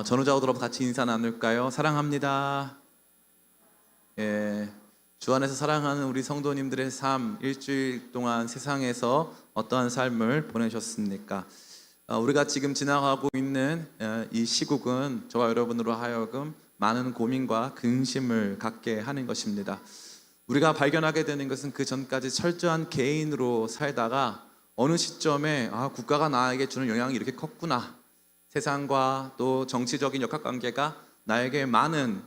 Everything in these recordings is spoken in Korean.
전후좌우들하고 같이 인사 나눌까요? 사랑합니다. 예, 주 안에서 사랑하는 우리 성도님들의 삶, 일주일 동안 세상에서 어떠한 삶을 보내셨습니까? 우리가 지금 지나가고 있는 이 시국은 저와 여러분으로 하여금 많은 고민과 근심을 갖게 하는 것입니다. 우리가 발견하게 되는 것은 그 전까지 철저한 개인으로 살다가 어느 시점에 국가가 나에게 주는 영향이 이렇게 컸구나, 세상과 또 정치적인 역학관계가 나에게 많은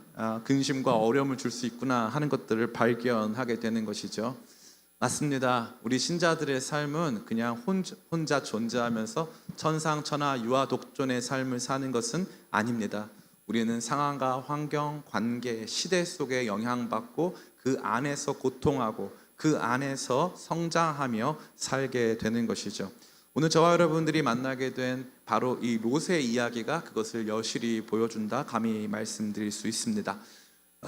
근심과 어려움을 줄 수 있구나 하는 것들을 발견하게 되는 것이죠. 맞습니다. 우리 신자들의 삶은 그냥 혼자 존재하면서 천상천하 유아독존의 삶을 사는 것은 아닙니다. 우리는 상황과 환경, 관계, 시대 속에 영향받고 그 안에서 고통하고 그 안에서 성장하며 살게 되는 것이죠. 오늘 저와 여러분들이 만나게 된 바로 이 롯의 이야기가 그것을 여실히 보여준다 감히 말씀드릴 수 있습니다.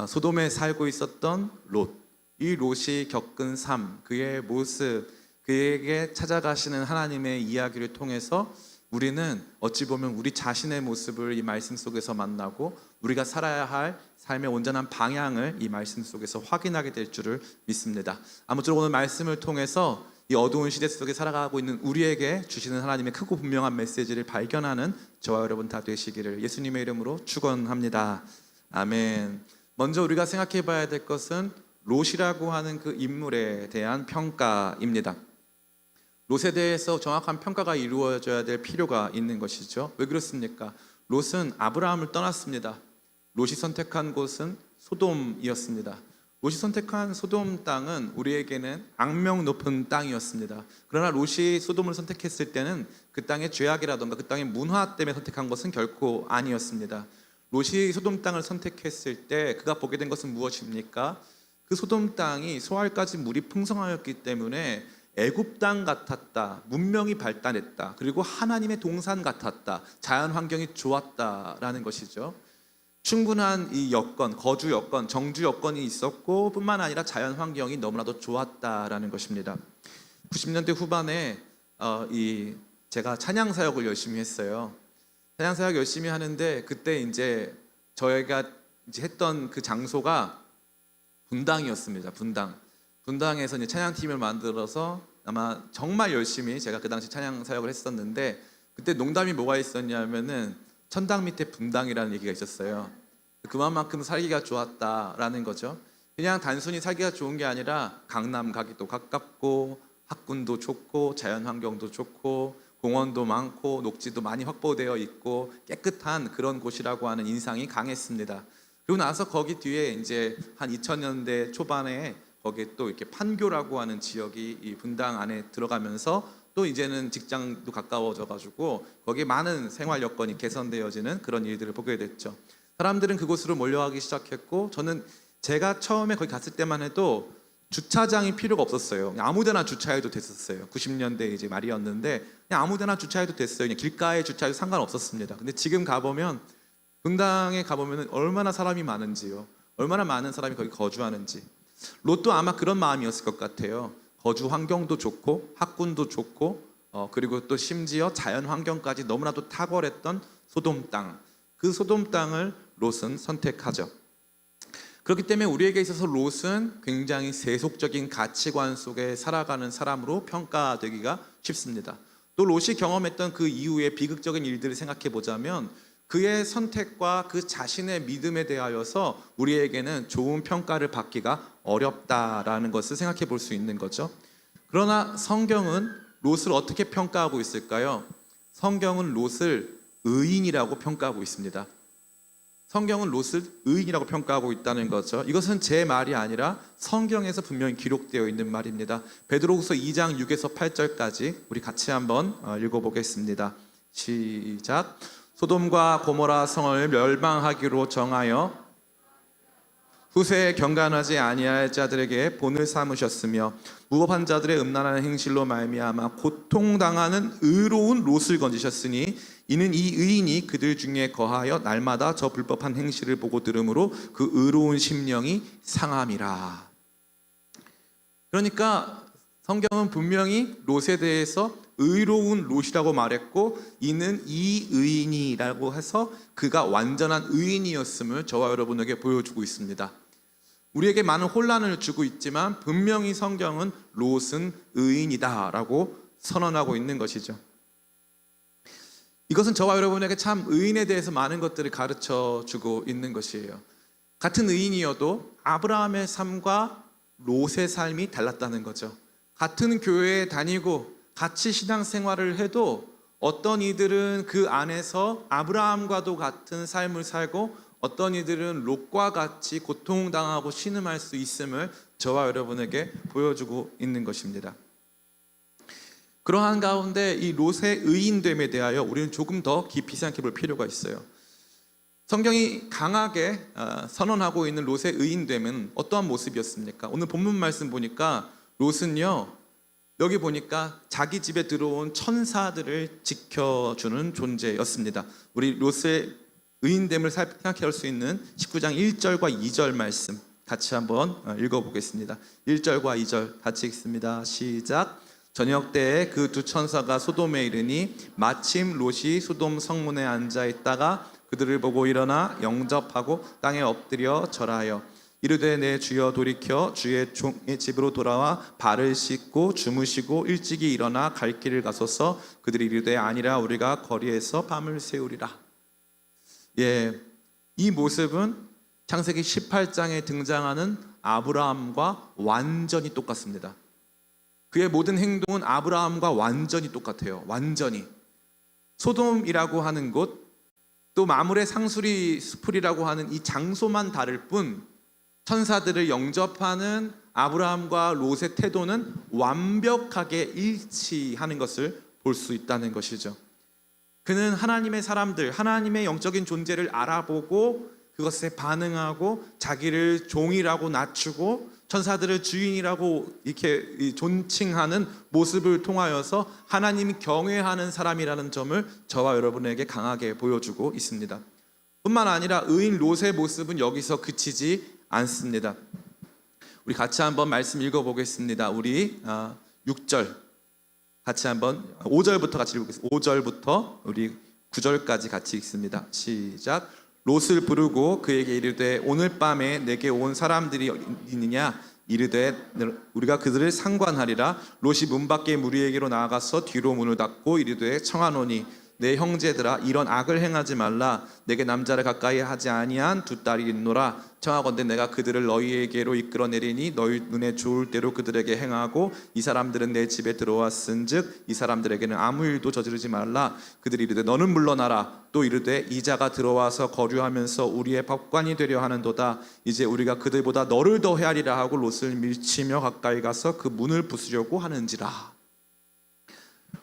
소돔에 살고 있었던 롯, 이 롯이 겪은 삶, 그의 모습, 그에게 찾아가시는 하나님의 이야기를 통해서 우리는 어찌 보면 우리 자신의 모습을 이 말씀 속에서 만나고 우리가 살아야 할 삶의 온전한 방향을 이 말씀 속에서 확인하게 될 줄을 믿습니다. 아무쪼록 오늘 말씀을 통해서 이 어두운 시대 속에 살아가고 있는 우리에게 주시는 하나님의 크고 분명한 메시지를 발견하는 저와 여러분 다 되시기를 예수님의 이름으로 축원합니다. 아멘. 먼저 우리가 생각해 봐야 될 것은 롯이라고 하는 그 인물에 대한 평가입니다. 롯에 대해서 정확한 평가가 이루어져야 될 필요가 있는 것이죠. 왜 그렇습니까? 롯은 아브라함을 떠났습니다. 롯이 선택한 곳은 소돔이었습니다. 롯이 선택한 소돔 땅은 우리에게는 악명 높은 땅이었습니다. 그러나 롯이 소돔을 선택했을 때는 그 땅의 죄악이라던가 그 땅의 문화 때문에 선택한 것은 결코 아니었습니다. 롯이 소돔 땅을 선택했을 때 그가 보게 된 것은 무엇입니까? 그 소돔 땅이 소알까지 물이 풍성하였기 때문에 애굽 땅 같았다, 문명이 발달했다, 그리고 하나님의 동산 같았다, 자연 환경이 좋았다라는 것이죠. 충분한 이 여건, 거주 여건, 정주 여건이 있었고 뿐만 아니라 자연 환경이 너무나도 좋았다라는 것입니다. 90년대 후반에 제가 찬양 사역을 열심히 했어요. 찬양 사역 열심히 하는데 그때 이제 저희가 했던 그 장소가 분당이었습니다. 분당에서 이제 찬양팀을 만들어서 아마 정말 열심히 제가 그 당시 찬양 사역을 했었는데 그때 농담이 뭐가 있었냐면은 천당 밑에 분당이라는 얘기가 있었어요. 그만큼 살기가 좋았다라는 거죠. 그냥 단순히 살기가 좋은 게 아니라 강남 가기도 가깝고 학군도 좋고 자연 환경도 좋고 공원도 많고 녹지도 많이 확보되어 있고 깨끗한 그런 곳이라고 하는 인상이 강했습니다. 그리고 나서 거기 뒤에 이제 한 2000년대 초반에 거기에 또 이렇게 판교라고 하는 지역이 이 분당 안에 들어가면서 또 이제는 직장도 가까워져 가지고 거기에 많은 생활 여건이 개선되어지는 그런 일들을 보게 됐죠. 사람들은 그곳으로 몰려가기 시작했고 저는 제가 처음에 거기 갔을 때만 해도 주차장이 필요가 없었어요. 그냥 아무데나 주차해도 됐었어요. 90년대 이제 말이었는데 그냥 아무데나 주차해도 됐어요. 그냥 길가에 주차해도 상관없었습니다. 근데 지금 가보면 분당에 가보면 얼마나 사람이 많은지요. 얼마나 많은 사람이 거기 거주하는지. 롯도 아마 그런 마음이었을 것 같아요. 거주 환경도 좋고 학군도 좋고 그리고 또 심지어 자연 환경까지 너무나도 탁월했던 소돔 땅, 그 소돔 땅을 롯은 선택하죠. 그렇기 때문에 우리에게 있어서 롯은 굉장히 세속적인 가치관 속에 살아가는 사람으로 평가되기가 쉽습니다. 또 롯이 경험했던 그 이후의 비극적인 일들을 생각해 보자면 그의 선택과 그 자신의 믿음에 대하여서 우리에게는 좋은 평가를 받기가 어렵다라는 것을 생각해 볼 수 있는 거죠. 그러나 성경은 롯을 어떻게 평가하고 있을까요? 성경은 롯을 의인이라고 평가하고 있습니다. 성경은 롯을 의인이라고 평가하고 있다는 거죠. 이것은 제 말이 아니라 성경에서 분명히 기록되어 있는 말입니다. 베드로후서 2장 6에서 8절까지 우리 같이 한번 읽어보겠습니다. 시작. 소돔과 고모라 성을 멸망하기로 정하여 후세에 경건하지 아니할 자들에게 본을 삼으셨으며 무법한 자들의 음란한 행실로 말미암아 고통당하는 의로운 롯을 건지셨으니 이는 이 의인이 그들 중에 거하여 날마다 저 불법한 행실을 보고 들으므로 그 의로운 심령이 상함이라. 그러니까 성경은 분명히 롯에 대해서 의로운 롯이라고 말했고 이는 이의인이라고 해서 그가 완전한 의인이었음을 저와 여러분에게 보여주고 있습니다. 우리에게 많은 혼란을 주고 있지만 분명히 성경은 롯은 의인이다라고 선언하고 있는 것이죠. 이것은 저와 여러분에게 참 의인에 대해서 많은 것들을 가르쳐 주고 있는 것이에요. 같은 의인이어도 아브라함의 삶과 롯의 삶이 달랐다는 거죠. 같은 교회에 다니고 같이 신앙생활을 해도 어떤 이들은 그 안에서 아브라함과도 같은 삶을 살고 어떤 이들은 롯과 같이 고통당하고 신음할 수 있음을 저와 여러분에게 보여주고 있는 것입니다. 그러한 가운데 이 롯의 의인됨에 대하여 우리는 조금 더 깊이 생각해 볼 필요가 있어요. 성경이 강하게 선언하고 있는 롯의 의인됨은 어떠한 모습이었습니까? 오늘 본문 말씀 보니까 롯은요, 여기 보니까 자기 집에 들어온 천사들을 지켜주는 존재였습니다. 우리 롯의 의인됨을 생각해 볼 수 있는 19장 1절과 2절 말씀 같이 한번 읽어보겠습니다. 1절과 2절 같이 읽습니다. 시작. 저녁 때에 그 두 천사가 소돔에 이르니 마침 롯이 소돔 성문에 앉아 있다가 그들을 보고 일어나 영접하고 땅에 엎드려 절하여 이르되 내 주여 돌이켜 주의 종의 집으로 돌아와 발을 씻고 주무시고 일찍이 일어나 갈 길을 가소서. 그들이 이르되 아니라 우리가 거리에서 밤을 새우리라. 이 모습은 창세기 18장에 등장하는 아브라함과 완전히 똑같습니다. 그의 모든 행동은 아브라함과 완전히 똑같아요. 완전히. 소돔이라고 하는 곳, 또 마물의 상수리 수풀이라고 하는 이 장소만 다를 뿐 천사들을 영접하는 아브라함과 롯의 태도는 완벽하게 일치하는 것을 볼 수 있다는 것이죠. 그는 하나님의 사람들, 하나님의 영적인 존재를 알아보고 그것에 반응하고 자기를 종이라고 낮추고 천사들을 주인이라고 이렇게 존칭하는 모습을 통하여서 하나님이 경외하는 사람이라는 점을 저와 여러분에게 강하게 보여주고 있습니다. 뿐만 아니라 의인 롯의 모습은 여기서 그치지 않습니다. 우리 같이 한번 말씀 읽어보겠습니다. 우리 6절 같이 한번 5절부터 같이 읽어보겠습니다. 5절부터 우리 9절까지 같이 읽습니다. 시작. 롯을 부르고 그에게 이르되 오늘 밤에 내게 온 사람들이 있느냐? 이르되 우리가 그들을 상관하리라. 롯이 문 밖에 무리에게로 나아가서 뒤로 문을 닫고 이르되 청하노니 내 형제들아 이런 악을 행하지 말라. 내게 남자를 가까이 하지 아니한 두 딸이 있노라. 청하건대 내가 그들을 너희에게로 이끌어내리니 너희 눈에 좋을 대로 그들에게 행하고 이 사람들은 내 집에 들어왔은즉 이 사람들에게는 아무 일도 저지르지 말라. 그들이 이르되 너는 물러나라. 또 이르되 이자가 들어와서 거류하면서 우리의 법관이 되려 하는도다. 이제 우리가 그들보다 너를 더 헤아리라 하고 롯을 밀치며 가까이 가서 그 문을 부수려고 하는지라.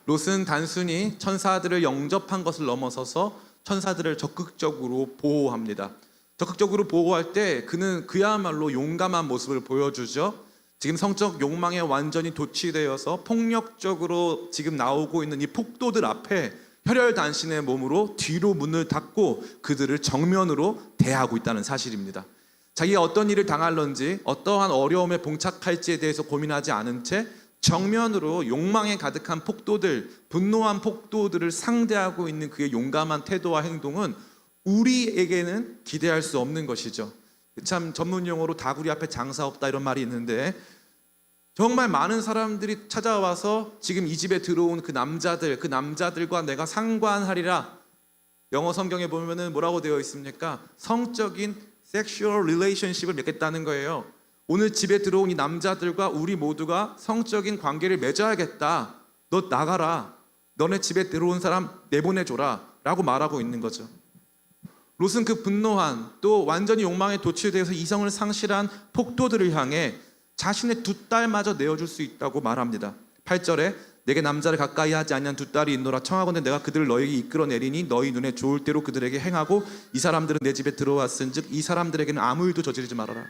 롯은 단순히 천사들을 영접한 것을 넘어서서 천사들을 적극적으로 보호합니다. 적극적으로 보호할 때 그는 그야말로 용감한 모습을 보여주죠. 지금 성적 욕망에 완전히 도취되어서 폭력적으로 지금 나오고 있는 이 폭도들 앞에 혈혈단신의 몸으로 뒤로 문을 닫고 그들을 정면으로 대하고 있다는 사실입니다. 자기가 어떤 일을 당할런지 어떠한 어려움에 봉착할지에 대해서 고민하지 않은 채 정면으로 욕망에 가득한 폭도들, 분노한 폭도들을 상대하고 있는 그의 용감한 태도와 행동은 우리에게는 기대할 수 없는 것이죠. 참 전문 용어로 다구리 앞에 장사 없다 이런 말이 있는데 정말 많은 사람들이 찾아와서 지금 이 집에 들어온 그 남자들과 내가 상관하리라. 영어 성경에 보면은 뭐라고 되어 있습니까? 성적인 섹슈얼 릴레이션십을 맺겠다는 거예요. 오늘 집에 들어온 이 남자들과 우리 모두가 성적인 관계를 맺어야겠다. 너 나가라. 너네 집에 들어온 사람 내보내줘라 라고 말하고 있는 거죠. 롯은 그 분노한 또 완전히 욕망에 도취되어서 이성을 상실한 폭도들을 향해 자신의 두 딸마저 내어줄 수 있다고 말합니다. 8절에 내게 남자를 가까이 하지 아니한 두 딸이 있노라. 청하건대 내가 그들을 너에게 이끌어내리니 너희 눈에 좋을 대로 그들에게 행하고 이 사람들은 내 집에 들어왔은즉 이 사람들에게는 아무 일도 저지르지 말아라.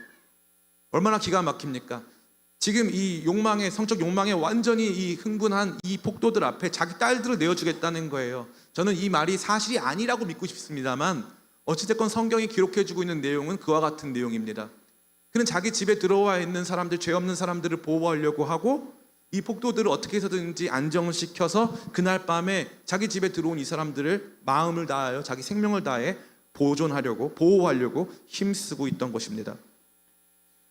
얼마나 기가 막힙니까? 지금 이 욕망에, 성적 욕망에 완전히 이 흥분한 이 폭도들 앞에 자기 딸들을 내어주겠다는 거예요. 저는 이 말이 사실이 아니라고 믿고 싶습니다만 어찌됐건 성경이 기록해주고 있는 내용은 그와 같은 내용입니다. 그는 자기 집에 들어와 있는 사람들, 죄 없는 사람들을 보호하려고 하고 이 폭도들을 어떻게 해서든지 안정시켜서 그날 밤에 자기 집에 들어온 이 사람들을 마음을 다하여 자기 생명을 다해 보호하려고 힘쓰고 있던 것입니다.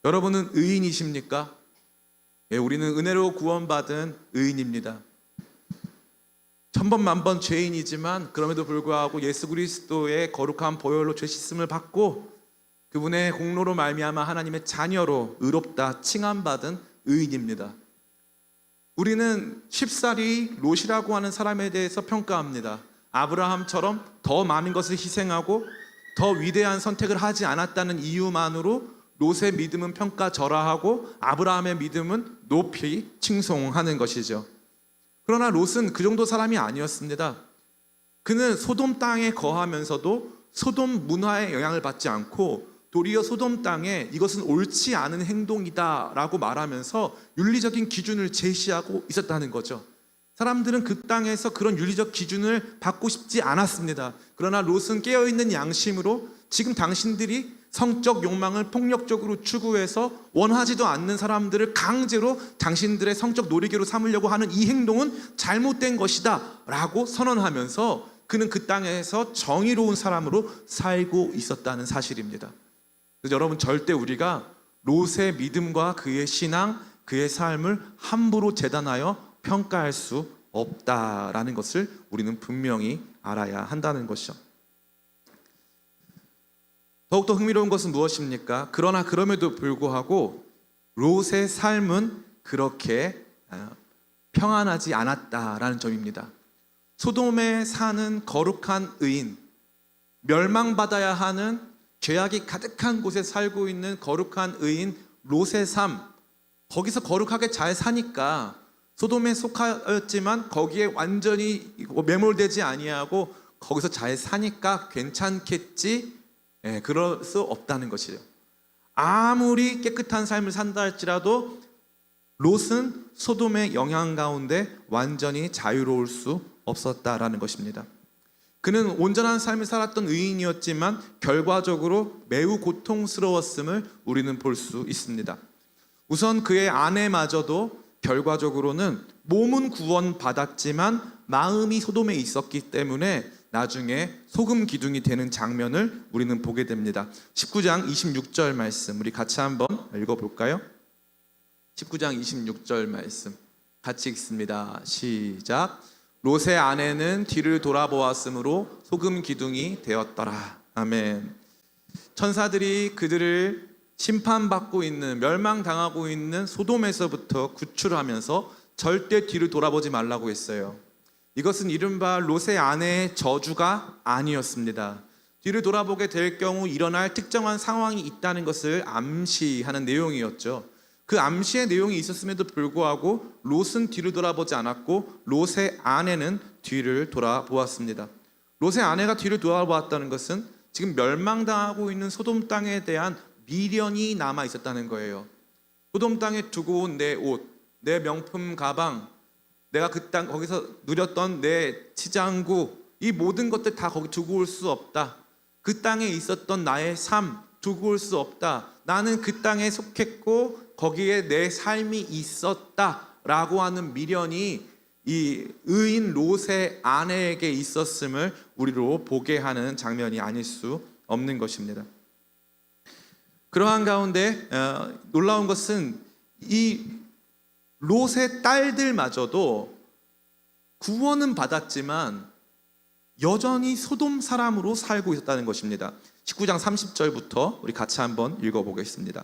여러분은 의인이십니까? 예, 우리는 은혜로 구원받은 의인입니다. 천번만번 죄인이지만 그럼에도 불구하고 예수 그리스도의 거룩한 보혈로 죄 씻음을 받고 그분의 공로로 말미암아 하나님의 자녀로 의롭다 칭함받은 의인입니다. 우리는 쉽사리 롯이라고 하는 사람에 대해서 평가합니다. 아브라함처럼 더 많은 것을 희생하고 더 위대한 선택을 하지 않았다는 이유만으로 롯의 믿음은 평가절하하고 아브라함의 믿음은 높이 칭송하는 것이죠. 그러나 롯은 그 정도 사람이 아니었습니다. 그는 소돔 땅에 거하면서도 소돔 문화의 영향을 받지 않고 도리어 소돔 땅에 이것은 옳지 않은 행동이다 라고 말하면서 윤리적인 기준을 제시하고 있었다는 거죠. 사람들은 그 땅에서 그런 윤리적 기준을 받고 싶지 않았습니다. 그러나 롯은 깨어있는 양심으로 지금 당신들이 성적 욕망을 폭력적으로 추구해서 원하지도 않는 사람들을 강제로 당신들의 성적 놀이개로 삼으려고 하는 이 행동은 잘못된 것이다 라고 선언하면서 그는 그 땅에서 정의로운 사람으로 살고 있었다는 사실입니다. 그래서 여러분, 절대 우리가 롯의 믿음과 그의 신앙, 그의 삶을 함부로 재단하여 평가할 수 없다라는 것을 우리는 분명히 알아야 한다는 것이죠. 더욱더 흥미로운 것은 무엇입니까? 그러나 그럼에도 불구하고 롯의 삶은 그렇게 평안하지 않았다라는 점입니다. 소돔에 사는 거룩한 의인, 멸망받아야 하는 죄악이 가득한 곳에 살고 있는 거룩한 의인 롯의 삶, 거기서 거룩하게 잘 사니까 소돔에 속하였지만 거기에 완전히 매몰되지 아니하고 거기서 잘 사니까 괜찮겠지? 그럴 수 없다는 것이죠. 아무리 깨끗한 삶을 산다 할지라도 롯은 소돔의 영향 가운데 완전히 자유로울 수 없었다라는 것입니다. 그는 온전한 삶을 살았던 의인이었지만 결과적으로 매우 고통스러웠음을 우리는 볼 수 있습니다. 우선 그의 아내마저도 결과적으로는 몸은 구원받았지만 마음이 소돔에 있었기 때문에 나중에 소금 기둥이 되는 장면을 우리는 보게 됩니다. 19장 26절 말씀 우리 같이 한번 읽어볼까요? 19장 26절 말씀 같이 읽습니다. 시작. 롯의 아내는 뒤를 돌아보았으므로 소금 기둥이 되었더라. 아멘. 천사들이 그들을 심판받고 있는, 멸망당하고 있는 소돔에서부터 구출하면서 절대 뒤를 돌아보지 말라고 했어요. 이것은 이른바 롯의 아내의 저주가 아니었습니다. 뒤를 돌아보게 될 경우 일어날 특정한 상황이 있다는 것을 암시하는 내용이었죠. 그 암시의 내용이 있었음에도 불구하고 롯은 뒤를 돌아보지 않았고 롯의 아내는 뒤를 돌아보았습니다. 롯의 아내가 뒤를 돌아보았다는 것은 지금 멸망당하고 있는 소돔 땅에 대한 미련이 남아 있었다는 거예요. 소돔 땅에 두고 온 내 옷, 내 명품 가방, 내가 그 땅 거기서 누렸던 내 치장구, 이 모든 것들 다 거기 두고 올 수 없다. 그 땅에 있었던 나의 삶 두고 올 수 없다. 나는 그 땅에 속했고 거기에 내 삶이 있었다라고 하는 미련이 이 의인 롯의 아내에게 있었음을 우리로 보게 하는 장면이 아닐 수 없는 것입니다. 그러한 가운데 놀라운 것은 이 롯의 딸들마저도 구원은 받았지만 여전히 소돔 사람으로 살고 있었다는 것입니다. 19장 30절부터 우리 같이 한번 읽어보겠습니다.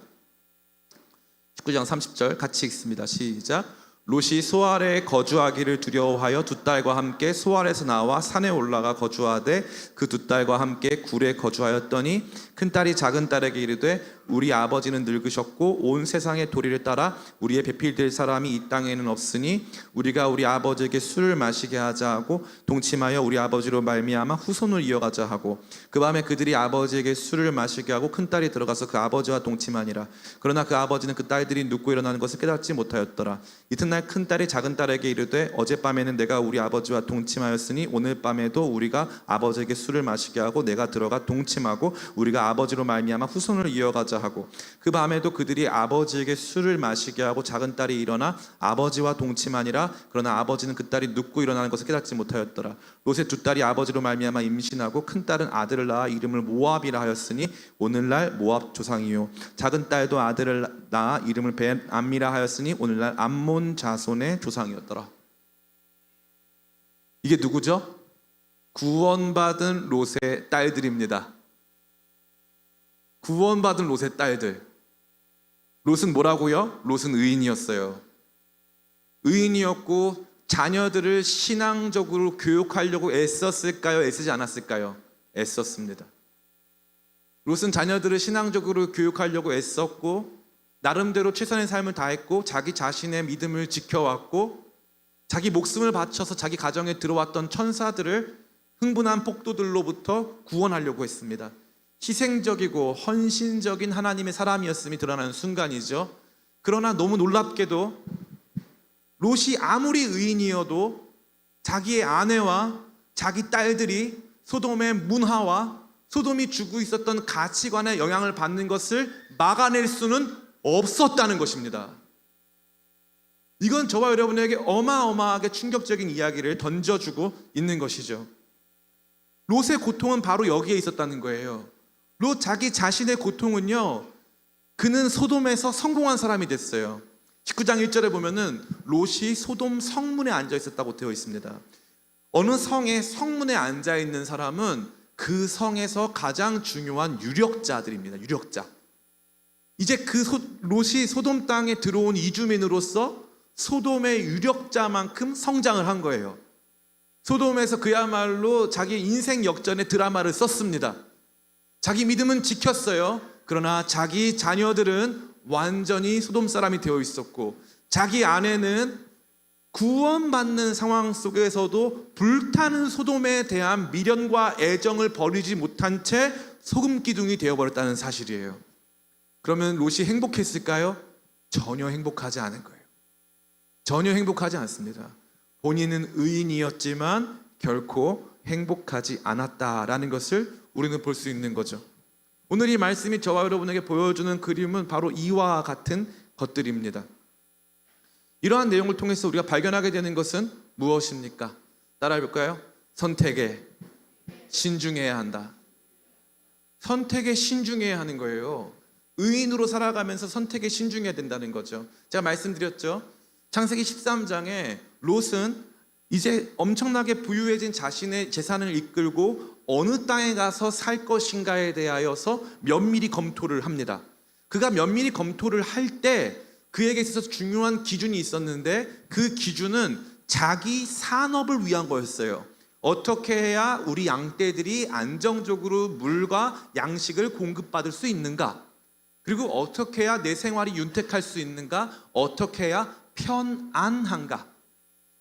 19장 30절 같이 읽습니다. 시작. 롯이 소알에 거주하기를 두려워하여 두 딸과 함께 소알에서 나와 산에 올라가 거주하되 그 두 딸과 함께 굴에 거주하였더니 큰 딸이 작은 딸에게 이르되 우리 아버지는 늙으셨고 온 세상의 도리를 따라 우리의 배필될 사람이 이 땅에는 없으니 우리가 우리 아버지에게 술을 마시게 하자 하고 동침하여 우리 아버지로 말미암아 후손을 이어가자 하고 그 밤에 그들이 아버지에게 술을 마시게 하고 큰 딸이 들어가서 그 아버지와 동침하니라. 그러나 그 아버지는 그 딸들이 눕고 일어나는 것을 깨닫지 못하였더라. 이튿날 이튿날 큰딸이 작은딸에게 이르되 어젯밤에는 내가 우리 아버지와 동침하였으니 오늘 밤에도 우리가 아버지에게 술을 마시게 하고 내가 들어가 동침하고 우리가 아버지로 말미암아 후손을 이어가자 하고 그 밤에도 그들이 아버지에게 술을 마시게 하고 작은딸이 일어나 아버지와 동침하니라. 그러나 아버지는 그 딸이 눕고 일어나는 것을 깨닫지 못하였더라. 롯의 두 딸이 아버지로 말미암아 임신하고 큰딸은 아들을 낳아 이름을 모압이라 하였으니 오늘날 모압 조상이요 작은 딸도 아들을 낳아 이름을 벤암미라 하였으니 오늘날 암몬 자손의 조상이었더라. 이게 누구죠? 구원받은 롯의 딸들입니다. 구원받은 롯의 딸들. 롯은 뭐라고요? 롯은 의인이었어요. 의인이었고 자녀들을 신앙적으로 교육하려고 애썼을까요? 애쓰지 않았을까요? 애썼습니다. 롯은 자녀들을 신앙적으로 교육하려고 애썼고 나름대로 최선의 삶을 다했고 자기 자신의 믿음을 지켜왔고 자기 목숨을 바쳐서 자기 가정에 들어왔던 천사들을 흥분한 폭도들로부터 구원하려고 했습니다. 희생적이고 헌신적인 하나님의 사람이었음이 드러나는 순간이죠. 그러나 너무 놀랍게도 롯이 아무리 의인이어도 자기의 아내와 자기 딸들이 소돔의 문화와 소돔이 주고 있었던 가치관에 영향을 받는 것을 막아낼 수는 없었다는 것입니다. 이건 저와 여러분에게 어마어마하게 충격적인 이야기를 던져주고 있는 것이죠. 롯의 고통은 바로 여기에 있었다는 거예요. 롯 자기 자신의 고통은요, 그는 소돔에서 성공한 사람이 됐어요. 19장 1절에 보면은 롯이 소돔 성문에 앉아 있었다고 되어 있습니다. 어느 성의 성문에 앉아 있는 사람은 그 성에서 가장 중요한 유력자들입니다. 유력자. 이제 롯이 소돔 땅에 들어온 이주민으로서 소돔의 유력자만큼 성장을 한 거예요. 소돔에서 그야말로 자기 인생 역전의 드라마를 썼습니다. 자기 믿음은 지켰어요. 그러나 자기 자녀들은 완전히 소돔 사람이 되어 있었고 자기 아내는 구원받는 상황 속에서도 불타는 소돔에 대한 미련과 애정을 버리지 못한 채 소금 기둥이 되어버렸다는 사실이에요. 그러면 롯이 행복했을까요? 전혀 행복하지 않은 거예요. 전혀 행복하지 않습니다. 본인은 의인이었지만 결코 행복하지 않았다라는 것을 우리는 볼 수 있는 거죠. 오늘 이 말씀이 저와 여러분에게 보여주는 그림은 바로 이와 같은 것들입니다. 이러한 내용을 통해서 우리가 발견하게 되는 것은 무엇입니까? 따라해 볼까요? 선택에 신중해야 한다. 선택에 신중해야 하는 거예요. 의인으로 살아가면서 선택에 신중해야 된다는 거죠. 제가 말씀드렸죠. 창세기 13장에 롯은 이제 엄청나게 부유해진 자신의 재산을 이끌고 어느 땅에 가서 살 것인가에 대하여서 면밀히 검토를 합니다. 그가 면밀히 검토를 할 때 그에게 있어서 중요한 기준이 있었는데 그 기준은 자기 산업을 위한 거였어요. 어떻게 해야 우리 양떼들이 안정적으로 물과 양식을 공급받을 수 있는가? 그리고 어떻게 해야 내 생활이 윤택할 수 있는가? 어떻게 해야 편안한가?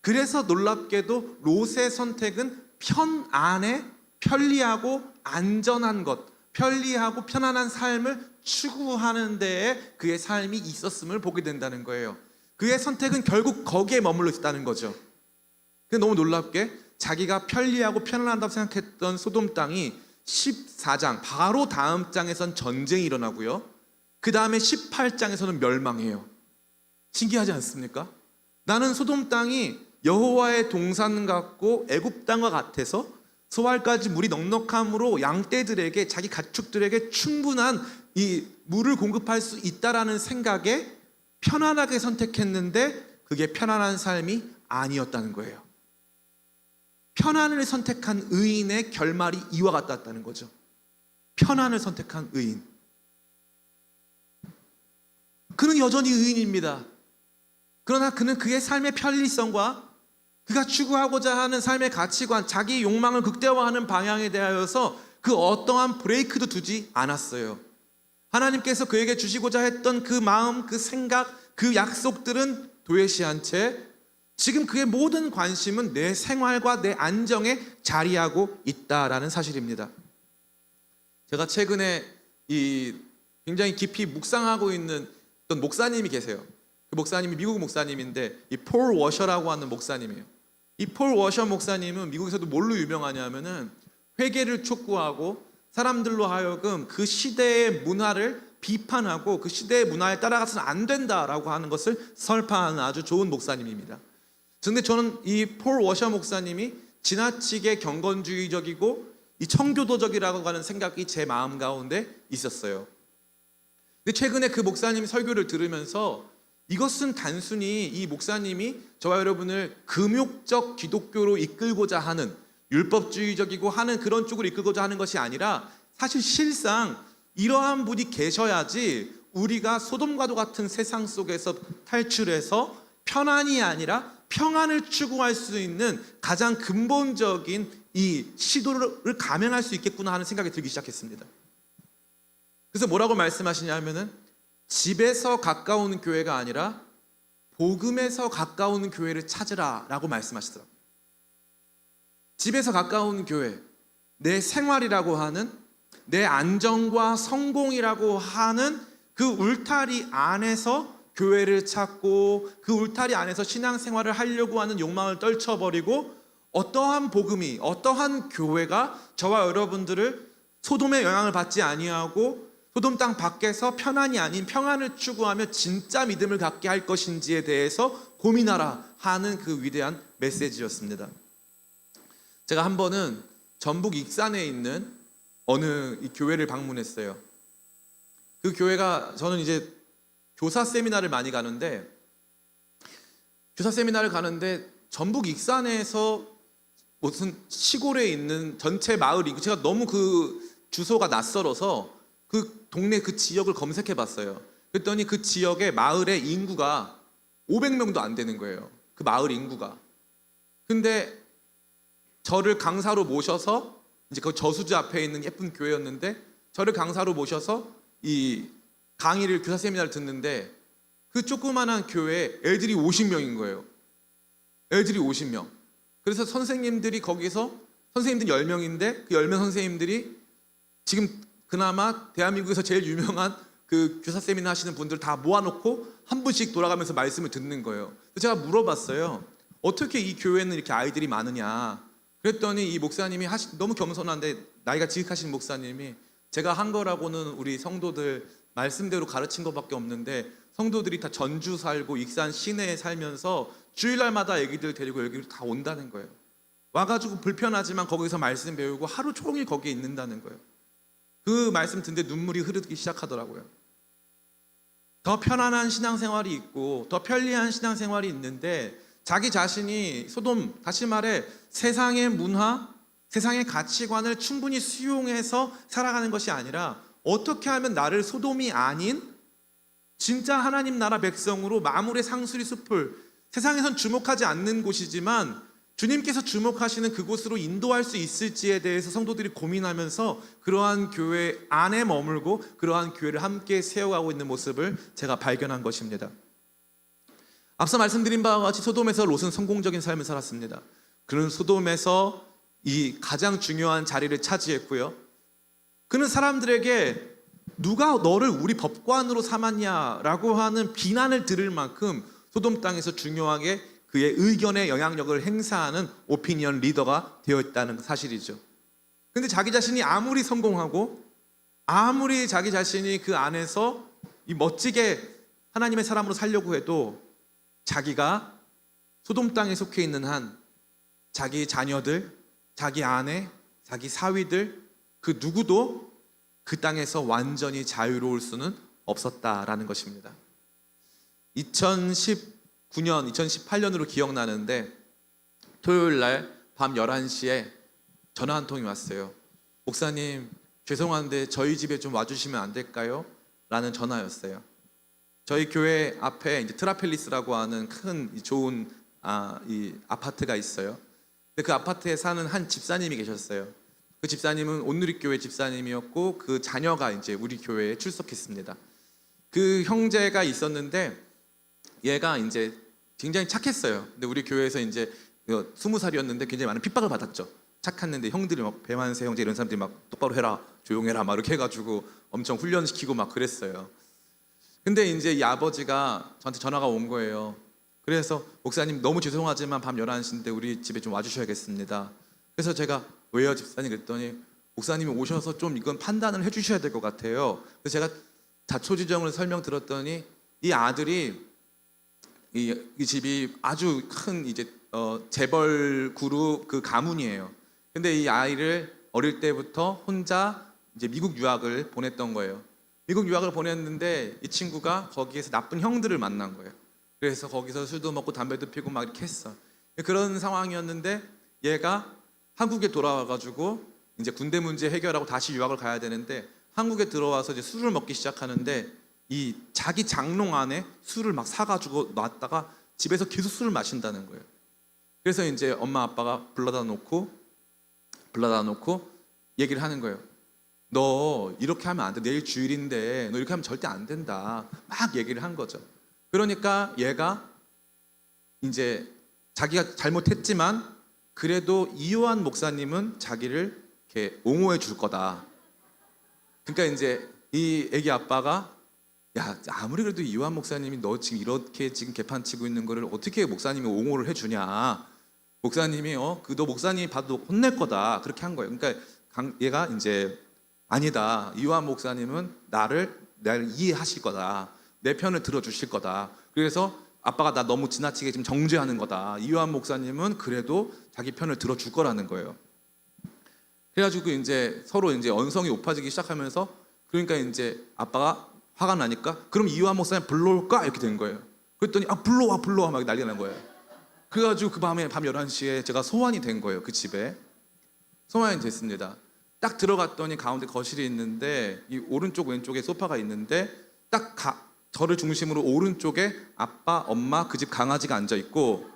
그래서 놀랍게도 롯의 선택은 편안해, 편리하고 안전한 것, 편리하고 편안한 삶을 추구하는 데에 그의 삶이 있었음을 보게 된다는 거예요. 그의 선택은 결국 거기에 머물러 있다는 거죠. 근데 너무 놀랍게 자기가 편리하고 편안하다고 생각했던 소돔 땅이 14장 바로 다음 장에선 전쟁이 일어나고요. 그 다음에 18장에서는 멸망해요. 신기하지 않습니까? 나는 소돔 땅이 여호와의 동산 같고 애굽 땅과 같아서 소알까지 물이 넉넉함으로 양떼들에게 자기 가축들에게 충분한 이 물을 공급할 수 있다라는 생각에 편안하게 선택했는데 그게 편안한 삶이 아니었다는 거예요. 편안을 선택한 의인의 결말이 이와 같았다는 거죠. 편안을 선택한 의인. 그는 여전히 의인입니다. 그러나 그는 그의 삶의 편리성과 그가 추구하고자 하는 삶의 가치관, 자기 욕망을 극대화하는 방향에 대하여서 그 어떠한 브레이크도 두지 않았어요. 하나님께서 그에게 주시고자 했던 그 마음, 그 생각, 그 약속들은 도외시한 채 지금 그의 모든 관심은 내 생활과 내 안정에 자리하고 있다라는 사실입니다. 제가 최근에 굉장히 깊이 묵상하고 있는 어떤 목사님이 계세요. 그 목사님이 미국 목사님인데 이 폴 워셔라고 하는 목사님이에요. 이 폴 워셔 목사님은 미국에서도 뭘로 유명하냐면은 회개를 촉구하고 사람들로 하여금 그 시대의 문화를 비판하고 그 시대의 문화에 따라가서는 안 된다라고 하는 것을 설파하는 아주 좋은 목사님입니다. 그런데 저는 이 폴 워셔 목사님이 지나치게 경건주의적이고 이 청교도적이라고 하는 생각이 제 마음 가운데 있었어요. 근데 최근에 그 목사님 설교를 들으면서 이것은 단순히 이 목사님이 저와 여러분을 금욕적 기독교로 이끌고자 하는 율법주의적이고 하는 그런 쪽으로 이끌고자 하는 것이 아니라 사실 실상 이러한 분이 계셔야지 우리가 소돔과도 같은 세상 속에서 탈출해서 편안이 아니라 평안을 추구할 수 있는 가장 근본적인 이 시도를 감행할 수 있겠구나 하는 생각이 들기 시작했습니다. 그래서 뭐라고 말씀하시냐면은 집에서 가까운 교회가 아니라 복음에서 가까운 교회를 찾으라 라고 말씀하시더라고요. 집에서 가까운 교회, 내 생활이라고 하는, 내 안정과 성공이라고 하는 그 울타리 안에서 교회를 찾고 그 울타리 안에서 신앙생활을 하려고 하는 욕망을 떨쳐버리고 어떠한 복음이, 어떠한 교회가 저와 여러분들을 소돔의 영향을 받지 아니하고 소돔 땅 밖에서 편안이 아닌 평안을 추구하며 진짜 믿음을 갖게 할 것인지에 대해서 고민하라 하는 그 위대한 메시지였습니다. 제가 한 번은 전북 익산에 있는 어느 이 교회를 방문했어요. 그 교회가, 저는 이제 교사 세미나를 많이 가는데 전북 익산에서 무슨 시골에 있는 전체 마을이, 제가 너무 그 주소가 낯설어서 그 동네 그 지역을 검색해 봤어요. 그랬더니 그 지역의 마을의 인구가 500명도 안 되는 거예요. 그 마을 인구가. 근데 저를 강사로 모셔서, 이제 그 저수지 앞에 있는 예쁜 교회였는데 저를 강사로 모셔서 이 강의를, 교사 세미나를 듣는데 그 조그만한 교회에 애들이 50명인 거예요. 애들이 50명. 그래서 선생님들이 거기서, 선생님들 10명인데 그 10명 선생님들이 지금 그나마 대한민국에서 제일 유명한 그 교사 세미나 하시는 분들 다 모아놓고 한 분씩 돌아가면서 말씀을 듣는 거예요. 제가 물어봤어요. 어떻게 이 교회는 이렇게 아이들이 많으냐. 그랬더니 이 목사님이 너무 겸손한데 나이가 지극하신 목사님이 제가 한 거라고는 우리 성도들 말씀대로 가르친 것밖에 없는데 성도들이 다 전주 살고 익산 시내에 살면서 주일날마다 애기들 데리고 여기로 다 온다는 거예요. 와가지고 불편하지만 거기서 말씀 배우고 하루 종일 거기에 있는다는 거예요. 그 말씀 듣는데 눈물이 흐르기 시작하더라고요. 더 편안한 신앙생활이 있고 더 편리한 신앙생활이 있는데 자기 자신이 소돔, 다시 말해 세상의 문화, 세상의 가치관을 충분히 수용해서 살아가는 것이 아니라 어떻게 하면 나를 소돔이 아닌 진짜 하나님 나라 백성으로 마물의 상수리 숲을, 세상에선 주목하지 않는 곳이지만 주님께서 주목하시는 그곳으로 인도할 수 있을지에 대해서 성도들이 고민하면서 그러한 교회 안에 머물고 그러한 교회를 함께 세워가고 있는 모습을 제가 발견한 것입니다. 앞서 말씀드린 바와 같이 소돔에서 롯은 성공적인 삶을 살았습니다. 그는 소돔에서 이 가장 중요한 자리를 차지했고요. 그는 사람들에게 누가 너를 우리 법관으로 삼았냐라고 하는 비난을 들을 만큼 소돔 땅에서 중요하게 그의 의견에 영향력을 행사하는 오피니언 리더가 되어있다는 사실이죠. 근데 자기 자신이 아무리 성공하고 아무리 자기 자신이 그 안에서 이 멋지게 하나님의 사람으로 살려고 해도 자기가 소돔 땅에 속해 있는 한 자기 자녀들, 자기 아내, 자기 사위들 그 누구도 그 땅에서 완전히 자유로울 수는 없었다라는 것입니다. 2019년, 2018년으로 기억나는데 토요일 날 밤 11시에 전화 한 통이 왔어요. 목사님, 죄송한데 저희 집에 좀 와주시면 안 될까요? 라는 전화였어요. 저희 교회 앞에 이제 트라펠리스라고 하는 큰 좋은 이 아파트가 있어요. 근데 그 아파트에 사는 한 집사님이 계셨어요. 그 집사님은 온누리교회 집사님이었고 그 자녀가 이제 우리 교회에 출석했습니다. 그 형제가 있었는데 얘가 이제 굉장히 착했어요. 근데 우리 교회에서 이제 20살이었는데 굉장히 많은 핍박을 받았죠. 착했는데 형들이 막 배만세 형제 이런 사람들이 막 똑바로 해라, 조용해라 막 이렇게 해가지고 엄청 훈련시키고 막 그랬어요. 근데 이제 이 아버지가 저한테 전화가 온 거예요. 그래서 목사님 너무 죄송하지만 밤 11시인데 우리 집에 좀 와주셔야겠습니다. 그래서 제가 왜요 집사님 그랬더니 목사님이 오셔서 좀 이건 판단을 해주셔야 될 것 같아요. 그래서 제가 자초지종을 설명 들었더니 이 아들이 이 집이 아주 큰 이제 재벌 그룹 그 가문이에요. 근데 이 아이를 어릴 때부터 혼자 이제 미국 유학을 보냈던 거예요. 미국 유학을 보냈는데 이 친구가 거기에서 나쁜 형들을 만난 거예요. 그래서 거기서 술도 먹고 담배도 피고 막 이렇게 했어. 그런 상황이었는데 얘가 한국에 돌아와가지고 이제 군대 문제 해결하고 다시 유학을 가야 되는데 한국에 들어와서 이제 술을 먹기 시작하는데 이 자기 장롱 안에 술을 막 사가지고 놨다가 집에서 계속 술을 마신다는 거예요. 그래서 이제 엄마 아빠가 불러다 놓고 얘기를 하는 거예요. 너 이렇게 하면 안 돼. 내일 주일인데 너 이렇게 하면 절대 안 된다. 막 얘기를 한 거죠. 그러니까 얘가 이제 자기가 잘못했지만 그래도 이요한 목사님은 자기를 이렇게 옹호해 줄 거다. 그러니까 이제 이 애기 아빠가 야 아무리 그래도 이요한 목사님이 너 지금 이렇게 지금 개판 치고 있는 거를 어떻게 목사님이 옹호를 해주냐. 목사님이 너 목사님이 봐도 혼낼 거다. 그렇게 한 거예요. 그러니까 얘가 이제 아니다. 이요한 목사님은 나를 이해하실 거다. 내 편을 들어주실 거다. 그래서 아빠가 나 너무 지나치게 지금 정죄하는 거다. 이요한 목사님은 그래도 자기 편을 들어줄 거라는 거예요. 그래가지고 이제 서로 이제 언성이 높아지기 시작하면서 그러니까 이제 아빠가 화가 나니까 그럼 이요한 목사님 불러올까 이렇게 된 거예요. 그랬더니 불러와 막 난리가 난 거예요. 그래가지고 그 밤에 밤 11시에 제가 소환이 된 거예요. 그 집에 소환이 됐습니다. 딱 들어갔더니 가운데 거실이 있는데 이 오른쪽 왼쪽에 소파가 있는데 딱 저를 중심으로 오른쪽에 아빠, 엄마, 그 집 강아지가 앉아 있고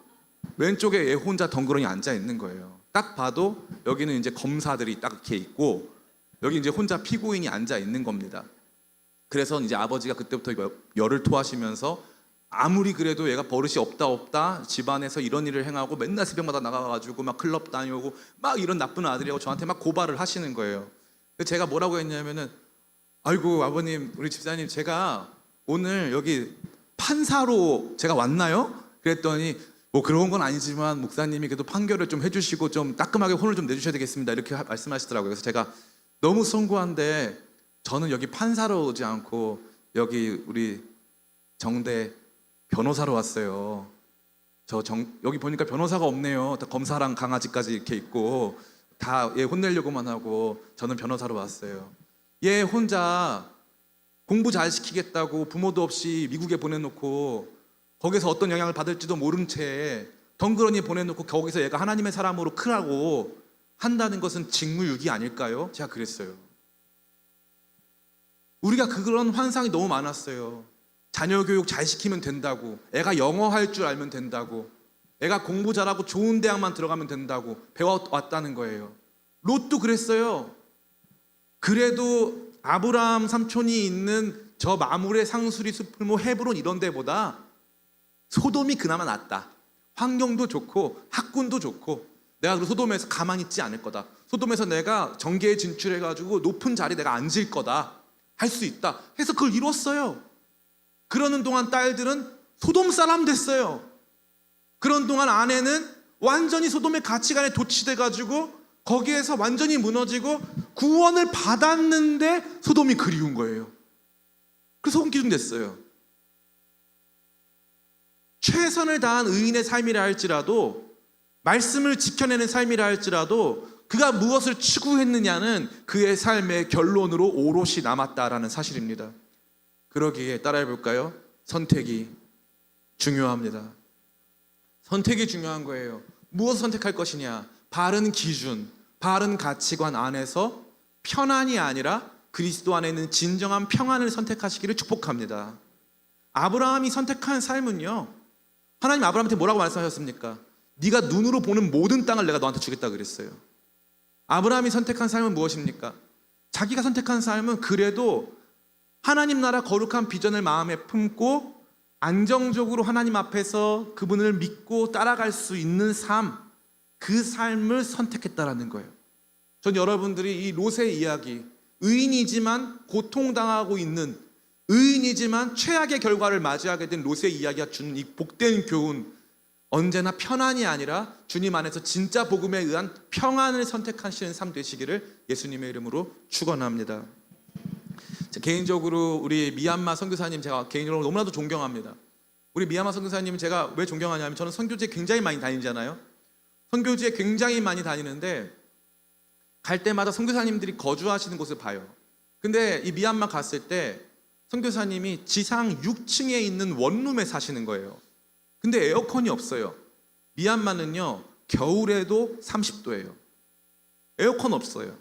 왼쪽에 얘 혼자 덩그러니 앉아 있는 거예요. 딱 봐도 여기는 이제 검사들이 딱 이렇게 있고 여기 이제 혼자 피고인이 앉아 있는 겁니다. 그래서 이제 아버지가 그때부터 열을 토하시면서 아무리 그래도 얘가 버릇이 없다 집안에서 이런 일을 행하고 맨날 새벽마다 나가가지고 막 클럽 다녀오고 막 이런 나쁜 아들이라고 저한테 막 고발을 하시는 거예요. 제가 뭐라고 했냐면은 아이고 아버님 우리 집사님 제가 오늘 여기 판사로 제가 왔나요? 그랬더니 뭐 그런 건 아니지만 목사님이 그래도 판결을 좀 해주시고 좀 따끔하게 혼을 좀 내주셔야 되겠습니다 이렇게 말씀하시더라고요. 그래서 제가 너무 송구한데 저는 여기 판사로 오지 않고 여기 우리 정대 변호사로 왔어요. 여기 보니까 변호사가 없네요. 다 검사랑 강아지까지 이렇게 있고 다 얘 혼내려고만 하고 저는 변호사로 왔어요. 얘 혼자 공부 잘 시키겠다고 부모도 없이 미국에 보내놓고 거기서 어떤 영향을 받을지도 모른 채 덩그러니 보내놓고 거기서 얘가 하나님의 사람으로 크라고 한다는 것은 직무유기 아닐까요? 제가 그랬어요. 우리가 그런 환상이 너무 많았어요. 자녀 교육 잘 시키면 된다고, 애가 영어 할 줄 알면 된다고, 애가 공부 잘하고 좋은 대학만 들어가면 된다고 배워왔다는 거예요. 롯도 그랬어요. 그래도 아브라함 삼촌이 있는 저 마물의 상수리 수풀모 헤브론 이런 데보다 소돔이 그나마 낫다. 환경도 좋고 학군도 좋고 내가 그 소돔에서 가만히 있지 않을 거다. 소돔에서 내가 정계에 진출해가지고 높은 자리에 내가 앉을 거다. 할 수 있다 해서 그걸 이뤘어요. 그러는 동안 딸들은 소돔 사람 됐어요. 그런 동안 아내는 완전히 소돔의 가치관에 도취돼가지고 거기에서 완전히 무너지고 구원을 받았는데 소돔이 그리운 거예요. 그래서 소금 됐어요. 최선을 다한 의인의 삶이라 할지라도 말씀을 지켜내는 삶이라 할지라도 그가 무엇을 추구했느냐는 그의 삶의 결론으로 오롯이 남았다라는 사실입니다. 그러기에 따라해 볼까요? 선택이 중요합니다. 선택이 중요한 거예요. 무엇을 선택할 것이냐? 바른 기준, 바른 가치관 안에서 편안이 아니라 그리스도 안에 있는 진정한 평안을 선택하시기를 축복합니다. 아브라함이 선택한 삶은요, 하나님 아브라함한테 뭐라고 말씀하셨습니까? 네가 눈으로 보는 모든 땅을 내가 너한테 주겠다 그랬어요. 아브라함이 선택한 삶은 무엇입니까? 자기가 선택한 삶은 그래도 하나님 나라 거룩한 비전을 마음에 품고 안정적으로 하나님 앞에서 그분을 믿고 따라갈 수 있는 삶, 그 삶을 선택했다라는 거예요. 전 여러분들이 이 롯의 이야기, 의인이지만 고통당하고 있는, 의인이지만 최악의 결과를 맞이하게 된 롯의 이야기가 주는 이 복된 교훈, 언제나 편안이 아니라 주님 안에서 진짜 복음에 의한 평안을 선택하시는 삶 되시기를 예수님의 이름으로 축원합니다. 개인적으로 우리 미얀마 선교사님 제가 개인적으로 너무나도 존경합니다. 우리 미얀마 선교사님 제가 왜 존경하냐면 저는 선교지에 굉장히 많이 다니잖아요. 선교지에 굉장히 많이 다니는데 갈 때마다 선교사님들이 거주하시는 곳을 봐요. 근데 이 미얀마 갔을 때 선교사님이 지상 6층에 있는 원룸에 사시는 거예요. 근데 에어컨이 없어요. 미얀마는요 겨울에도 30도예요. 에어컨 없어요.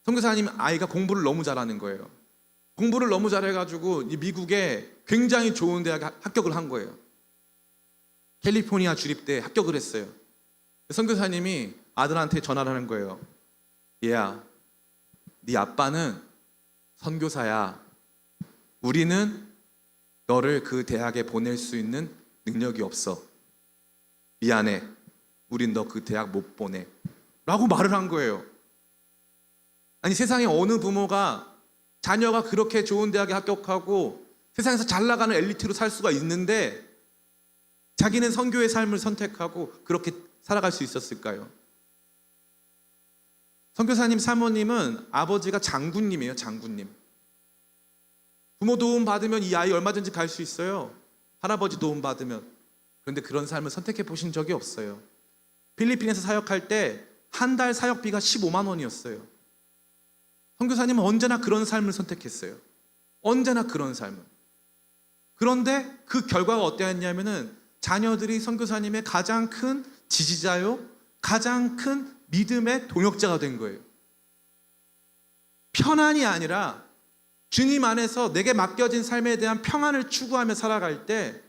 선교사님 아이가 공부를 너무 잘하는 거예요. 공부를 너무 잘해가지고 이 미국에 굉장히 좋은 대학에 합격을 한 거예요. 캘리포니아 주립대에 합격을 했어요. 선교사님이 아들한테 전화를 하는 거예요. 얘야, 네 아빠는 선교사야. 우리는 너를 그 대학에 보낼 수 있는 능력이 없어. 미안해. 우린 너 그 대학 못 보내. 라고 말을 한 거예요. 아니 세상에 어느 부모가 자녀가 그렇게 좋은 대학에 합격하고 세상에서 잘 나가는 엘리트로 살 수가 있는데 자기는 선교의 삶을 선택하고 그렇게 살아갈 수 있었을까요? 선교사님 사모님은 아버지가 장군님이에요. 장군님. 부모 도움 받으면 이 아이 얼마든지 갈 수 있어요. 할아버지 도움 받으면. 그런데 그런 삶을 선택해 보신 적이 없어요. 필리핀에서 사역할 때 한 달 사역비가 15만 원이었어요. 선교사님은 언제나 그런 삶을 선택했어요. 언제나 그런 삶을. 그런데 그 결과가 어땠냐면은 자녀들이 선교사님의 가장 큰 지지자요, 가장 큰 믿음의 동역자가 된 거예요. 편안이 아니라 주님 안에서 내게 맡겨진 삶에 대한 평안을 추구하며 살아갈 때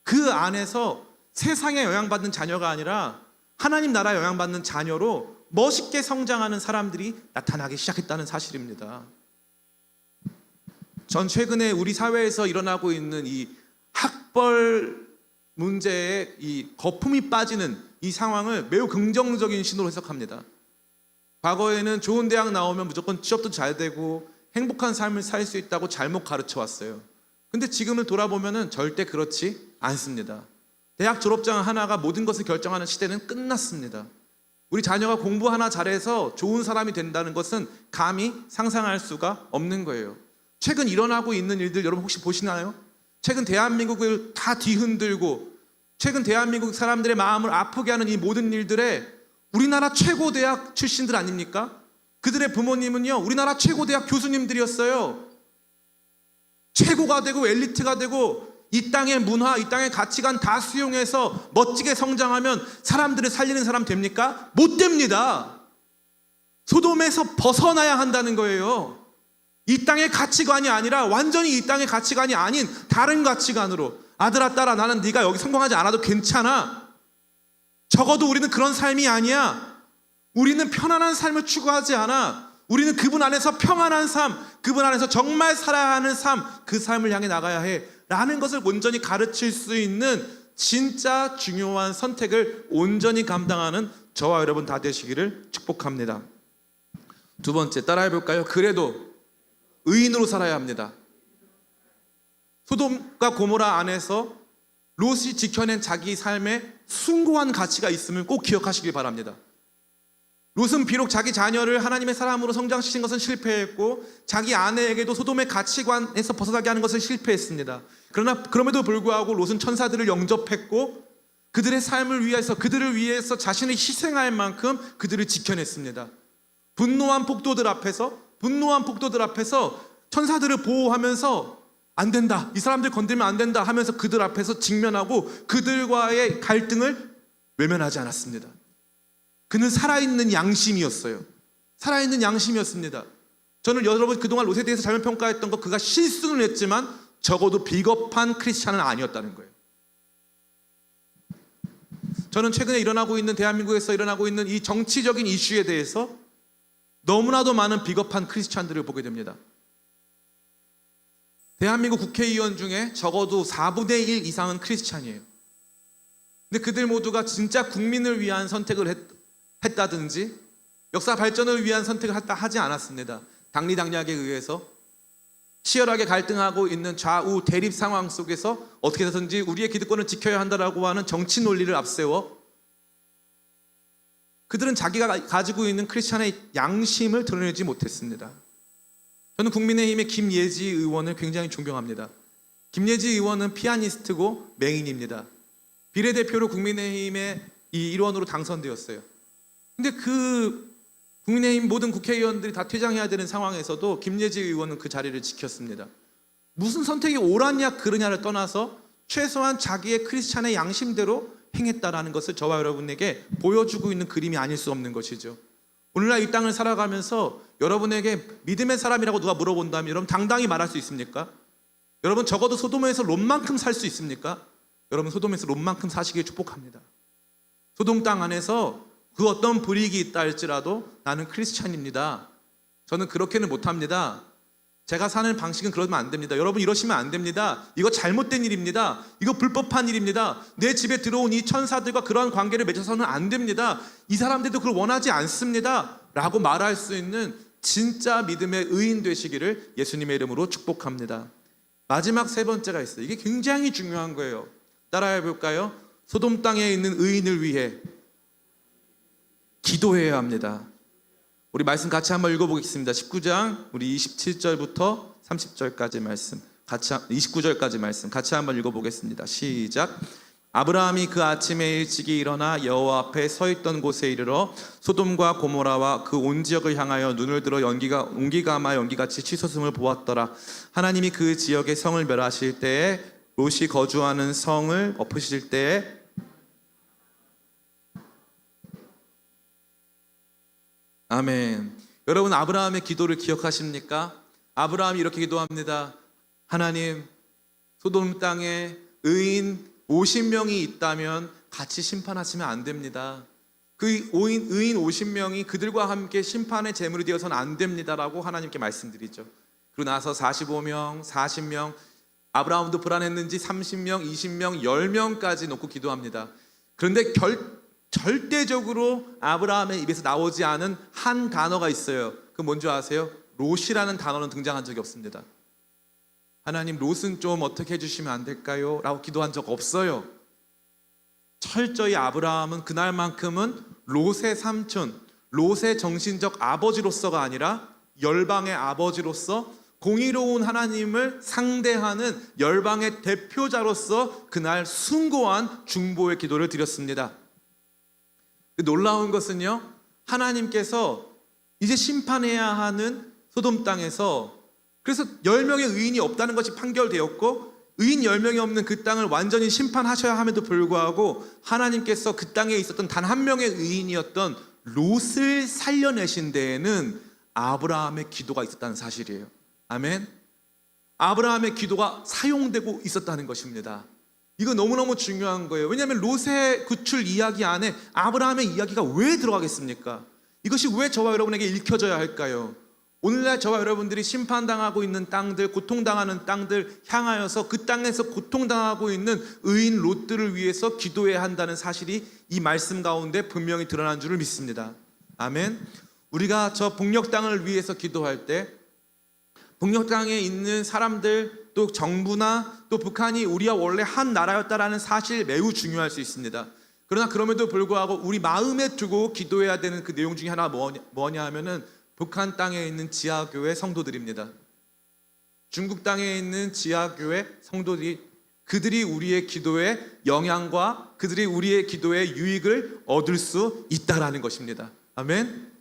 그 안에서 세상에 영향받는 자녀가 아니라 하나님 나라에 영향받는 자녀로 멋있게 성장하는 사람들이 나타나기 시작했다는 사실입니다. 전 최근에 우리 사회에서 일어나고 있는 이 학벌 문제에 이 거품이 빠지는 이 상황을 매우 긍정적인 신호로 해석합니다. 과거에는 좋은 대학 나오면 무조건 취업도 잘 되고 행복한 삶을 살 수 있다고 잘못 가르쳐 왔어요. 근데 지금을 돌아보면 절대 그렇지 않습니다. 대학 졸업장 하나가 모든 것을 결정하는 시대는 끝났습니다. 우리 자녀가 공부 하나 잘해서 좋은 사람이 된다는 것은 감히 상상할 수가 없는 거예요. 최근 일어나고 있는 일들 여러분 혹시 보시나요? 최근 대한민국을 다 뒤흔들고 최근 대한민국 사람들의 마음을 아프게 하는 이 모든 일들에 우리나라 최고 대학 출신들 아닙니까? 그들의 부모님은요 우리나라 최고 대학 교수님들이었어요. 최고가 되고 엘리트가 되고 이 땅의 문화, 이 땅의 가치관 다 수용해서 멋지게 성장하면 사람들을 살리는 사람 됩니까? 못 됩니다. 소돔에서 벗어나야 한다는 거예요. 이 땅의 가치관이 아니라 완전히 이 땅의 가치관이 아닌 다른 가치관으로 아들아 딸아 나는 네가 여기 성공하지 않아도 괜찮아. 적어도 우리는 그런 삶이 아니야. 우리는 편안한 삶을 추구하지 않아. 우리는 그분 안에서 평안한 삶, 그분 안에서 정말 살아야 하는 삶, 그 삶을 향해 나가야 해 라는 것을 온전히 가르칠 수 있는 진짜 중요한 선택을 온전히 감당하는 저와 여러분 다 되시기를 축복합니다. 두 번째 따라해 볼까요? 그래도 의인으로 살아야 합니다. 소돔과 고모라 안에서 롯이 지켜낸 자기 삶에 숭고한 가치가 있음을 꼭 기억하시길 바랍니다. 롯은 비록 자기 자녀를 하나님의 사람으로 성장시킨 것은 실패했고 자기 아내에게도 소돔의 가치관에서 벗어나게 하는 것을 실패했습니다. 그러나 그럼에도 불구하고 롯은 천사들을 영접했고 그들의 삶을 위해서 그들을 위해서 자신을 희생할 만큼 그들을 지켜냈습니다. 분노한 폭도들 앞에서 천사들을 보호하면서 안 된다, 이 사람들 건들면 안 된다 하면서 그들 앞에서 직면하고 그들과의 갈등을 외면하지 않았습니다. 그는 살아있는 양심이었어요. 살아있는 양심이었습니다. 저는 여러분 그동안 롯에 대해서 잘못 평가했던 거 그가 실수는 했지만 적어도 비겁한 크리스찬은 아니었다는 거예요. 저는 최근에 일어나고 있는 대한민국에서 일어나고 있는 이 정치적인 이슈에 대해서 너무나도 많은 비겁한 크리스찬들을 보게 됩니다. 대한민국 국회의원 중에 적어도 4분의 1 이상은 크리스찬이에요. 근데 그들 모두가 진짜 국민을 위한 선택을 했다든지 역사 발전을 위한 선택을 하지 않았습니다. 당리당략에 의해서 치열하게 갈등하고 있는 좌우 대립 상황 속에서 어떻게 해서든지 우리의 기득권을 지켜야 한다라고 하는 정치 논리를 앞세워 그들은 자기가 가지고 있는 크리스찬의 양심을 드러내지 못했습니다. 저는 국민의힘의 김예지 의원을 굉장히 존경합니다. 김예지 의원은 피아니스트고 맹인입니다. 비례대표로 국민의힘의 이 일원으로 당선되었어요. 근데 그 국민의힘 모든 국회의원들이 다 퇴장해야 되는 상황에서도 김예지 의원은 그 자리를 지켰습니다. 무슨 선택이 옳았냐 그르냐를 떠나서 최소한 자기의 크리스찬의 양심대로 행했다라는 것을 저와 여러분에게 보여주고 있는 그림이 아닐 수 없는 것이죠. 오늘날 이 땅을 살아가면서 여러분에게 믿음의 사람이라고 누가 물어본다면 여러분 당당히 말할 수 있습니까? 여러분 적어도 소돔에서 롯만큼 살 수 있습니까? 여러분 소돔에서 롯만큼 사시길 축복합니다. 소돔 땅 안에서 그 어떤 불이익이 있다 할지라도 나는 크리스찬입니다. 저는 그렇게는 못합니다. 제가 사는 방식은 그러면 안 됩니다. 여러분 이러시면 안 됩니다. 이거 잘못된 일입니다. 이거 불법한 일입니다. 내 집에 들어온 이 천사들과 그러한 관계를 맺어서는 안 됩니다. 이 사람들도 그걸 원하지 않습니다. 라고 말할 수 있는 진짜 믿음의 의인 되시기를 예수님의 이름으로 축복합니다. 마지막 세 번째가 있어요. 이게 굉장히 중요한 거예요. 따라해 볼까요? 소돔 땅에 있는 의인을 위해 기도해야 합니다. 우리 말씀 같이 한번 읽어보겠습니다. 19장 우리 27절부터 30절까지 말씀 29절까지 말씀 같이 한번 읽어보겠습니다. 시작. 아브라함이 그 아침에 일찍이 일어나 여호와 앞에 서 있던 곳에 이르러 소돔과 고모라와 그 온 지역을 향하여 눈을 들어 온기가 아마 연기같이 치솟음을 보았더라. 하나님이 그 지역의 성을 멸하실 때에 롯이 거주하는 성을 엎으실 때에 아멘. 여러분 아브라함의 기도를 기억하십니까? 아브라함이 이렇게 기도합니다. 하나님, 소돔 땅에 의인 50명이 있다면 같이 심판하시면 안 됩니다. 그 의인 50명이 그들과 함께 심판의 제물이 되어서는 안 됩니다라고 하나님께 말씀드리죠. 그러고 나서 45명, 40명, 아브라함도 불안했는지 30명, 20명, 10명까지 놓고 기도합니다. 그런데 절대적으로 아브라함의 입에서 나오지 않은 한 단어가 있어요. 그 뭔지 아세요? 롯이라는 단어는 등장한 적이 없습니다. 하나님 롯은 좀 어떻게 해주시면 안 될까요? 라고 기도한 적 없어요. 철저히 아브라함은 그날만큼은 롯의 삼촌, 롯의 정신적 아버지로서가 아니라 열방의 아버지로서 공의로운 하나님을 상대하는 열방의 대표자로서 그날 숭고한 중보의 기도를 드렸습니다. 놀라운 것은요, 하나님께서 이제 심판해야 하는 소돔 땅에서 그래서 10명의 의인이 없다는 것이 판결되었고 의인 10명이 없는 그 땅을 완전히 심판하셔야 함에도 불구하고 하나님께서 그 땅에 있었던 단 한 명의 의인이었던 롯을 살려내신 데에는 아브라함의 기도가 있었다는 사실이에요. 아멘. 아브라함의 기도가 사용되고 있었다는 것입니다. 이거 너무너무 중요한 거예요. 왜냐하면 롯의 구출 이야기 안에 아브라함의 이야기가 왜 들어가겠습니까? 이것이 왜 저와 여러분에게 읽혀져야 할까요? 오늘날 저와 여러분들이 심판당하고 있는 땅들, 고통당하는 땅들 향하여서 그 땅에서 고통당하고 있는 의인 롯들을 위해서 기도해야 한다는 사실이 이 말씀 가운데 분명히 드러난 줄을 믿습니다. 아멘. 우리가 저 북녘 땅을 위해서 기도할 때 북녘 땅에 있는 사람들 또 정부나 또 북한이 우리와 원래 한 나라였다라는 사실 매우 중요할 수 있습니다. 그러나 그럼에도 불구하고 우리 마음에 두고 기도해야 되는 그 내용 중에 하나가 뭐냐 하면은 북한 땅에 있는 지하교회 성도들입니다. 중국 땅에 있는 지하교회 성도들이 그들이 우리의 기도의 영향과 그들이 우리의 기도의 유익을 얻을 수 있다라는 것입니다. 아멘.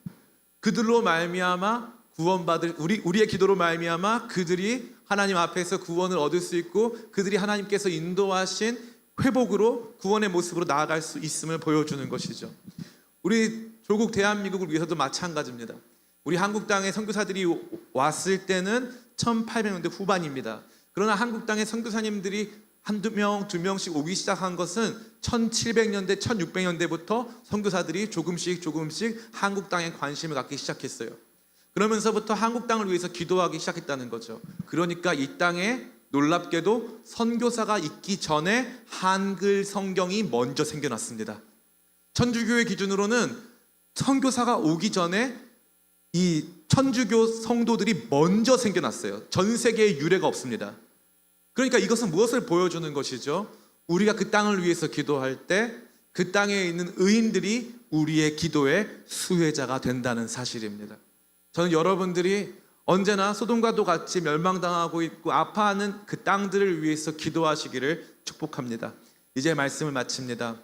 그들로 말미암아 구원받을 우리의 기도로 말미암아 그들이 하나님 앞에서 구원을 얻을 수 있고 그들이 하나님께서 인도하신 회복으로 구원의 모습으로 나아갈 수 있음을 보여주는 것이죠. 우리 조국 대한민국을 위해서도 마찬가지입니다. 우리 한국 땅에 선교사들이 왔을 때는 1800년대 후반입니다. 그러나 한국 땅에 선교사님들이 한두 명, 두 명씩 오기 시작한 것은 1700년대, 1600년대부터 선교사들이 조금씩 한국 땅에 관심을 갖기 시작했어요. 그러면서부터 한국 땅을 위해서 기도하기 시작했다는 거죠. 그러니까 이 땅에 놀랍게도 선교사가 있기 전에 한글 성경이 먼저 생겨났습니다. 천주교의 기준으로는 선교사가 오기 전에 이 천주교 성도들이 먼저 생겨났어요. 전 세계에 유례가 없습니다. 그러니까 이것은 무엇을 보여주는 것이죠? 우리가 그 땅을 위해서 기도할 때 그 땅에 있는 의인들이 우리의 기도의 수혜자가 된다는 사실입니다. 저는 여러분들이 언제나 소돔과도 같이 멸망당하고 있고 아파하는 그 땅들을 위해서 기도하시기를 축복합니다. 이제 말씀을 마칩니다.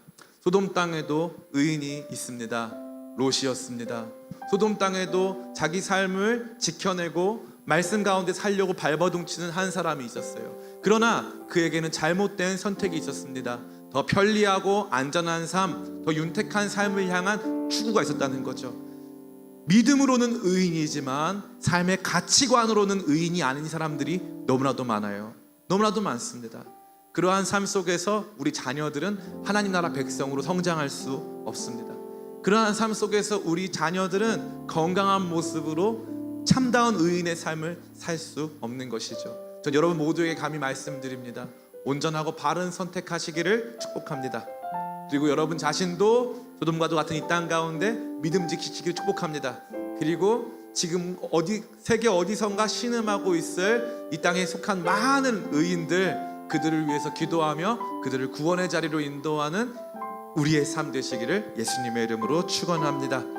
소돔 땅에도 의인이 있습니다. 롯이었습니다. 소돔 땅에도 자기 삶을 지켜내고 말씀 가운데 살려고 발버둥치는 한 사람이 있었어요. 그러나 그에게는 잘못된 선택이 있었습니다. 더 편리하고 안전한 삶, 더 윤택한 삶을 향한 추구가 있었다는 거죠. 믿음으로는 의인이지만 삶의 가치관으로는 의인이 아닌 사람들이 너무나도 많아요. 너무나도 많습니다. 그러한 삶 속에서 우리 자녀들은 하나님 나라 백성으로 성장할 수 없습니다. 그러한 삶 속에서 우리 자녀들은 건강한 모습으로 참다운 의인의 삶을 살 수 없는 것이죠. 전 여러분 모두에게 감히 말씀드립니다. 온전하고 바른 선택하시기를 축복합니다. 그리고 여러분 자신도 소돔과도 같은 이 땅 가운데 믿음 지키시기를 축복합니다. 그리고 지금 세계 어디선가 신음하고 있을 이 땅에 속한 많은 의인들, 그들을 위해서 기도하며 그들을 구원의 자리로 인도하는 우리의 삶 되시기를 예수님의 이름으로 축원합니다.